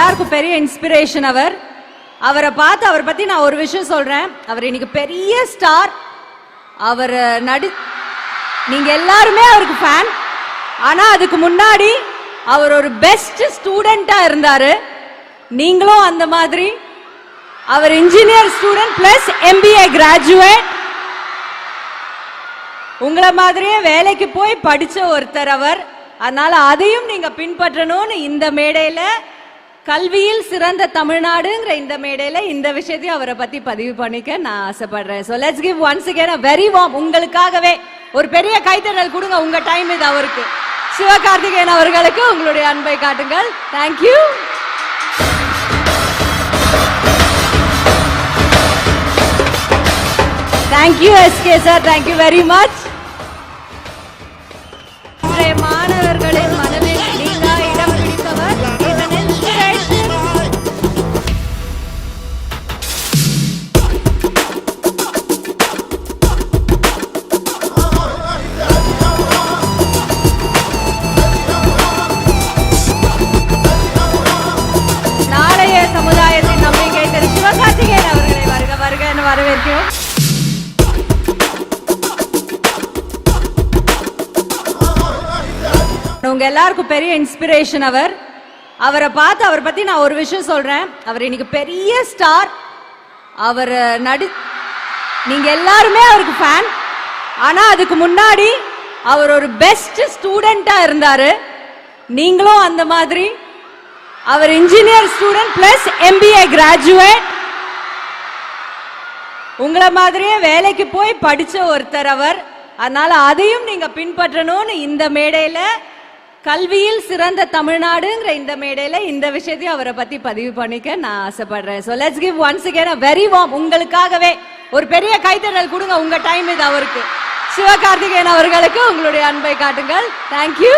எல்லாருக்கும் பெரிய இன்ஸ்பிரேஷன் அவரை பார்த்து அவரை பத்தி நான் ஒரு விஷயம் சொல்றேன். அவர் இன்னைக்கு பெரிய ஸ்டார். அவர் நீங்க எல்லாருமே அவருக்கு ஃபேன். ஆனா அதுக்கு முன்னாடி அவர் ஒரு பெஸ்ட் ஸ்டூடெண்டா இருந்தாரு. நீங்களும் அந்த மாதிரி. அவர் engineer student plus MBA graduate. உங்களை மாதிரியே வேலைக்கு போய் படிச்ச ஒருத்தர் அவர். அதனால அதையும் நீங்க பின்பற்றணும்னு இந்த மேடையில, கல்வியில் சிறந்த தமிழ்நாடுங்கிற இந்த மேடையில இந்த விஷயத்தையும் அவரை பத்தி பதிவு பண்ணிக்க நான் ஆசைப்படுறேன். So let's give once again a very warm, உங்களுக்காகவே ஒரு பெரிய கைத்தட்டல் கொடுங்க. உங்க டைம் இது அவருக்கு. சிவகார்த்திகேயன் அவர்களுக்கு உங்களுடைய அன்பை காட்டுங்கள். Thank you. Thank you SK sir. Thank you very much. மாணவர்களின் மனதில் நீங்க இடம் பிடித்தவர். நாளைய சமுதாயத்தின் நம்பிக்கை திரு சிவகார்த்திகேயன் அவர்களை வருக வருக என வரவேற்கிறோம். உங்க எல்லாருக்கும் பெரிய இன்ஸ்பிரேஷன் அவரை பார்த்து அவரை பத்தி நான் ஒரு விஷயம் சொல்றேன். அவர் இன்னைக்கு பெரிய ஸ்டார். அவர் நீங்க எல்லாருமே அவருக்கு ஃபேன். ஆனா அதுக்கு முன்னாடி அவர் ஒரு பெஸ்ட் ஸ்டூடெண்டா இருந்தாரு. நீங்களும் அந்த மாதிரி. அவர் engineer student plus MBA graduate. உங்களை மாதிரியே வேலைக்கு போய் படிச்ச ஒருத்தர் அவர். அதனால அதையும் நீங்க பின்பற்றணும்னு இந்த மேடையில, கல்வியில் சிறந்த தமிழ்நாடுங்கிற இந்த மேடையில இந்த விஷயத்தையும் அவரை பத்தி பதிவு பண்ணிக்க நான் ஆசைப்படுறேன். So let's give once again a very warm, உங்களுக்காகவே ஒரு பெரிய கைத்தட்டல் கொடுங்க. உங்க டைம் இது அவருக்கு. சிவகார்த்திகேயன் அவர்களுக்கு உங்களுடைய அன்பை காட்டுங்கள். Thank you.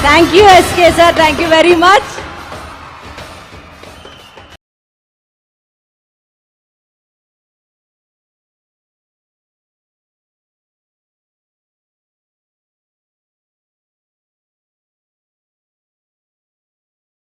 Thank you SK sir. Thank you very much.